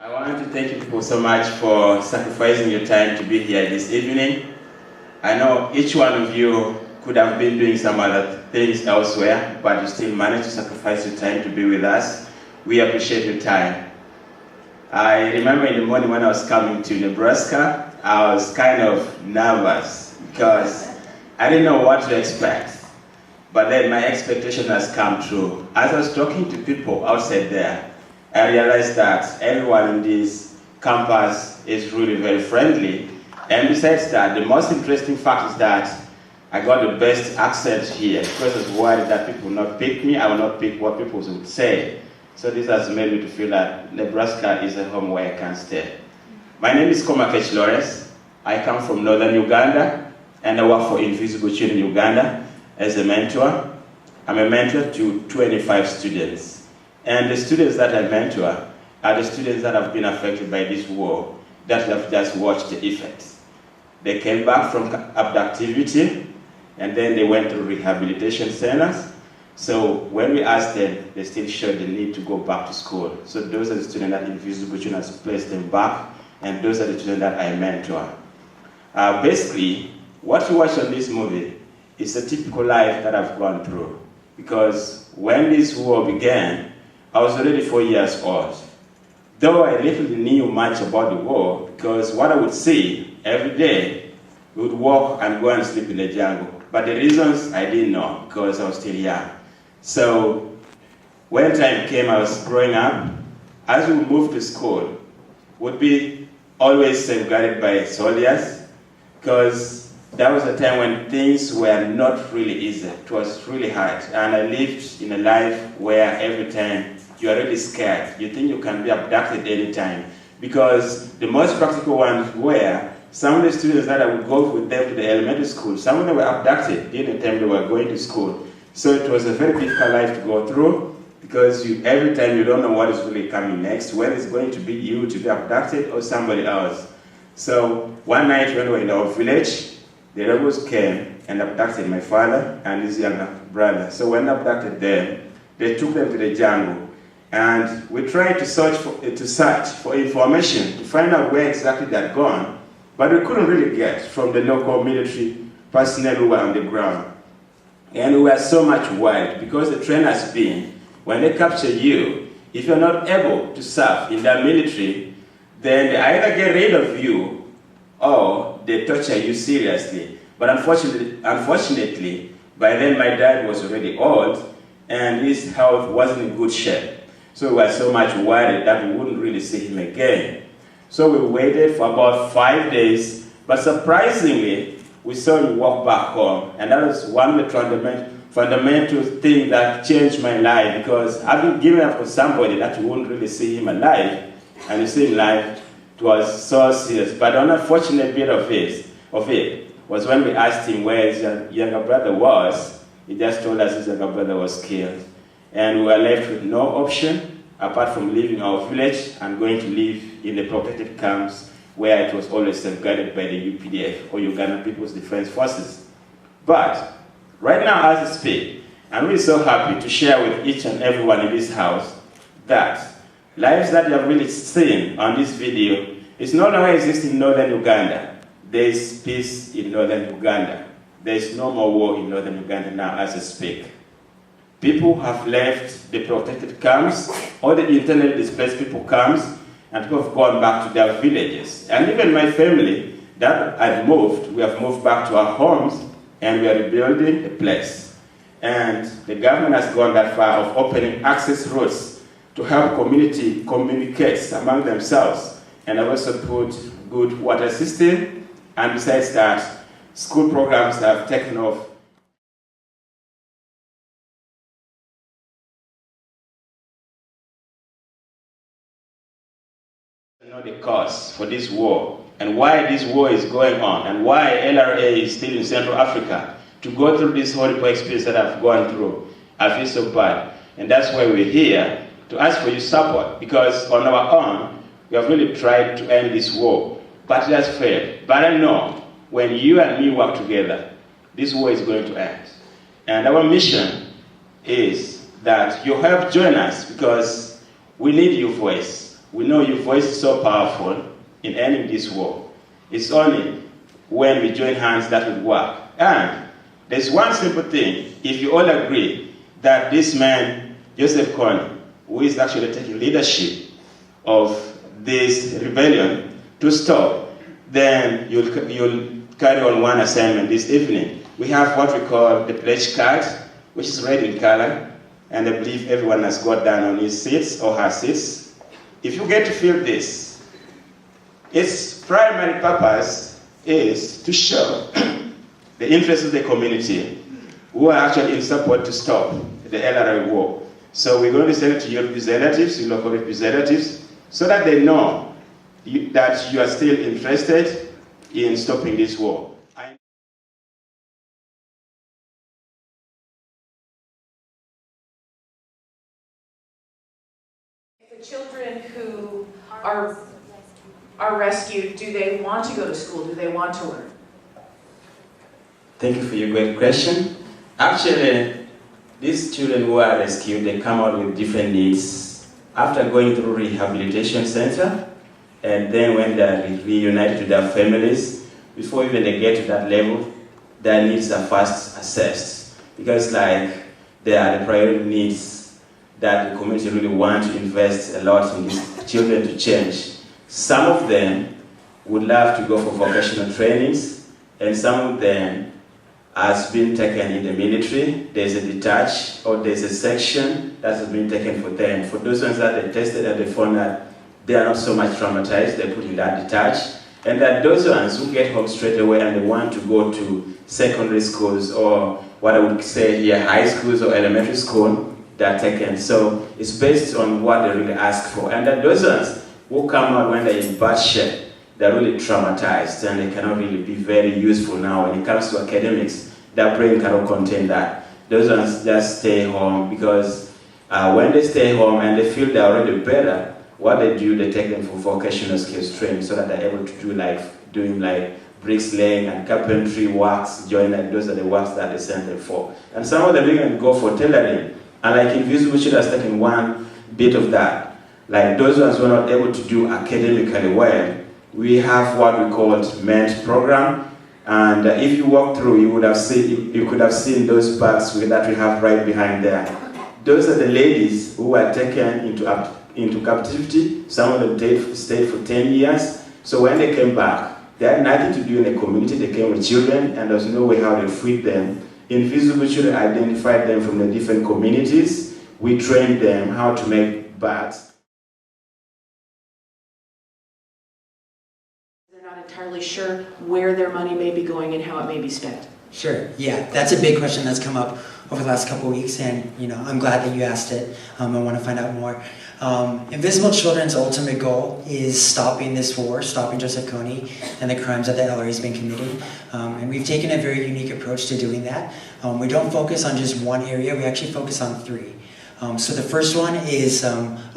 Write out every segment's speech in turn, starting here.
I want to thank you people so much for sacrificing your time to be here this evening. I know each one of you could have been doing some other things elsewhere, but you still managed to sacrifice your time to be with us. We appreciate your time. I remember in the morning when I was coming to Nebraska, I was kind of nervous because I didn't know what to expect. But then my expectation has come true. As I was talking to people outside there, I realized that everyone in this campus is really very friendly. And besides that, the most interesting fact is that I got the best accent here because I was worried that people will not pick me, I will not pick what people would say. So this has made me to feel that Nebraska is a home where I can stay. My name is Kony. I come from northern Uganda and I work for Invisible Children Uganda as a mentor. I'm a mentor to 25 students. And the students that I mentor are the students that have been affected by this war, that have just watched the effects. They came back from abductivity, and then they went to rehabilitation centers. So when we asked them, they still showed the need to go back to school. So those are the students that Invisible Children has placed them back, and those are the students that I mentor. Basically, what you watch on this movie is a typical life that I've gone through. Because when this war began, I was already 4 years old. Though I literally knew much about the war, because what I would see every day, we would walk and go and sleep in the jungle. But the reasons I didn't know, because I was still young. So when time came, I was growing up. As we moved to school, would be always safeguarded by soldiers, because that was a time when things were not really easy. It was really hard. And I lived in a life where every time you're really scared. You think you can be abducted anytime. Because the most practical ones were some of the students that I would go with them to the elementary school, some of them were abducted during the time they were going to school. So it was a very difficult life to go through because every time you don't know what is really coming next, whether it's going to be you to be abducted or somebody else. So one night when we were in our village, the rebels came and abducted my father and his younger brother. So when they abducted them, they took them to the jungle. And we tried to search for information to find out where exactly they had gone, but we couldn't really get from the local military personnel who were on the ground. And we were so much worried because the trend has been, when they capture you, if you're not able to serve in the military, then they either get rid of you or they torture you seriously. But unfortunately, by then my dad was already old and his health wasn't in good shape. So we were so much worried that we wouldn't really see him again. So we waited for about 5 days, but surprisingly, we saw him walk back home. And that was one of the fundamental thing that changed my life, because having given up for somebody that you wouldn't really see him alive, and you see him alive, it was so serious. But the unfortunate bit of it was when we asked him where his younger brother was, he just told us his younger brother was killed. And we were left with no option apart from leaving our village and going to live in the protected camps where it was always safeguarded by the UPDF, or Ugandan People's Defense Forces. But right now as I speak, I'm really so happy to share with each and everyone in this house that lives that you have really seen on this video is no longer existing in northern Uganda. There is peace in northern Uganda. There is no more war in northern Uganda now as I speak. People have left the protected camps, or the internally displaced people camps, and people have gone back to their villages. And even my family that had moved, we have moved back to our homes, and we are rebuilding the place. And the government has gone that far of opening access routes to help community communicate among themselves. And I've also put good water system, and besides that, school programs have taken off. Know the cause for this war and why this war is going on and why LRA is still in Central Africa to go through this horrible experience that I've gone through. I feel so bad, and that's why we're here to ask for your support, because on our own we have really tried to end this war, but it has failed. But I know when you and me work together, this war is going to end. And our mission is that you help join us, because we need your voice. we know your voice is so powerful in ending this war. It's only when we join hands that will work. And there's one simple thing. If you all agree that this man, Joseph Kony, who is actually taking leadership of this rebellion to stop, then you'll carry on one assignment this evening. We have what we call the pledge card, which is red in color, and I believe everyone has got down on his seats or her seats. If you get to fill this, its primary purpose is to show the interests of the community who are actually in support to stop the LRA war. So we're going to send it to your representatives, your local representatives, so that they know that you are still interested in stopping this war. The children who are rescued, do they want to go to school? Do they want to learn? Thank you for your great question. Actually, these children who are rescued, they come out with different needs. After going through rehabilitation center, and then when they're reunited to their families, before even they get to that level, their needs are first assessed. Because they are the priority needs that the community really want to invest a lot in these children to change. Some of them would love to go for vocational trainings, and some of them has been taken in the military. There's a detach or there's a section that has been taken for them. For those ones that they tested and they found that they are not so much traumatized, they put in that detach. And that those ones who get home straight away and they want to go to secondary schools or what I would say here, high schools or elementary school, they are taken. So it's based on what they really ask for. And that those ones who come out when they're in bad shape, they're really traumatized and they cannot really be very useful now. When it comes to academics, their brain cannot contain that. Those ones just stay home because when they stay home and they feel they're already better, what they do, they take them for vocational skills training so that they're able to do doing bricks laying and carpentry works, joinery. Those are the works that they send them for. And some of them even go for tailoring. And Invisible Children has taken one bit of that. Those ones who are not able to do academically well, we have what we call MENT program, and if you walk through, you could have seen those bags that we have right behind there. Those are the ladies who were taken into captivity. Some of them stayed for 10 years. So when they came back, they had nothing to do in the community. They came with children, and there was no way how to feed them. Invisible Children identified them from the different communities. We trained them how to make bags. Entirely sure where their money may be going and how it may be spent. Sure, yeah, that's a big question that's come up over the last couple of weeks, and I'm glad that you asked it. I want to find out more. Invisible Children's ultimate goal is stopping this war, stopping Joseph Kony and the crimes that the LRA has been committing. And we've taken a very unique approach to doing that. We don't focus on just one area, we actually focus on three. So the first one is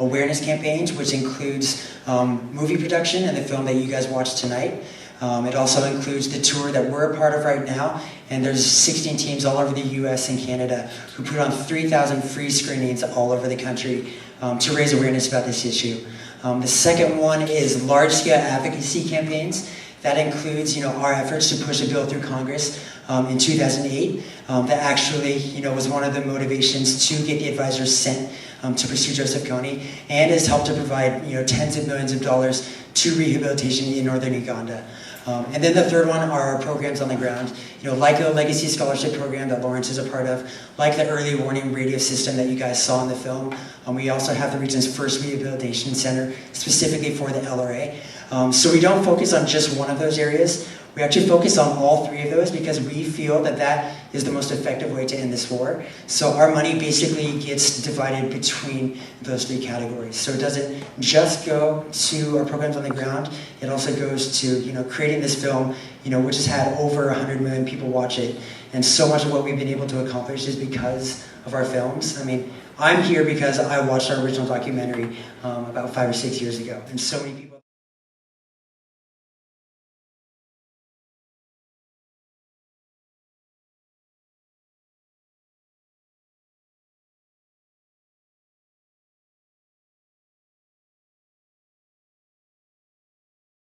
awareness campaigns, which includes movie production and the film that you guys watched tonight. It also includes the tour that we're a part of right now, and there's 16 teams all over the US and Canada who put on 3,000 free screenings all over the country to raise awareness about this issue. The second one is large-scale advocacy campaigns. That includes, our efforts to push a bill through Congress in 2008 that actually, was one of the motivations to get the advisors sent to pursue Joseph Kony, and has helped to provide, tens of millions of dollars to rehabilitation in northern Uganda. And then the third one are our programs on the ground, like the Legacy Scholarship Program that Lawrence is a part of, like the Early Warning Radio System that you guys saw in the film. We also have the region's first rehabilitation center specifically for the LRA. So we don't focus on just one of those areas. We actually focus on all three of those because we feel that that is the most effective way to end this war. So our money basically gets divided between those three categories. So it doesn't just go to our programs on the ground, it also goes to creating this film, which has had over 100 million people watch it. And so much of what we've been able to accomplish is because of our films. I mean, I'm here because I watched our original documentary about 5 or 6 years ago, and so many people